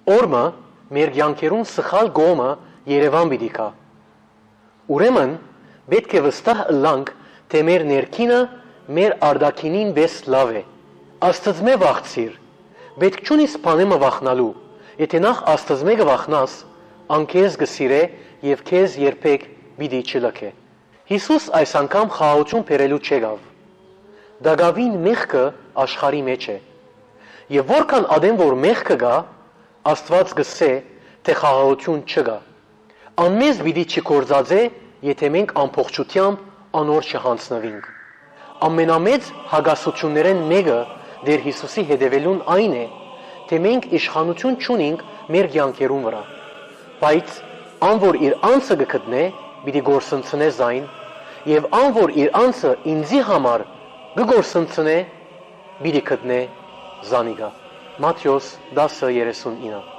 Օրը մեր կյանքերուն սխալ կողմը Երևան պիտի գա։ Ուրեմն պետք է վստահ ըլլանք, թե մեր ներքինը մեր արտաքինին պես լավ է։ Աստծմե վախցիր, պետք չունի սպանեմը վախնալու, եթե նախ Աստծմե կվախնաս, անքեզ կսիրե և քեզ երբեք պիտի չլքե։ Հիսուս այս անգամ խաղաղություն բերելու չեկավ։ Դագավին մեղքը աշխարհի մեջ է։ Եվ որքան ադեմ որ մեղքը գա, Աստված գսե, թե խաղաղություն չկա։ Անմեզ պիտի չգործածե, եթե մենք ամբողջությամբ անոր չհանձնվենք։ Ամենամեծ հագասություններեն մեկը Տեր Հիսուսի հետևելուն այն է, թե մենք իշխանություն չունենք մեր կյանքերուն վրա։ Բայց ան որ իր անձը կգտնե, պիտի գործընծնե զայն, եւ ան որ իր անձը ինձի համար կգործընծնե, պիտի գտնե զանիգա։ Մատթեոս 10:39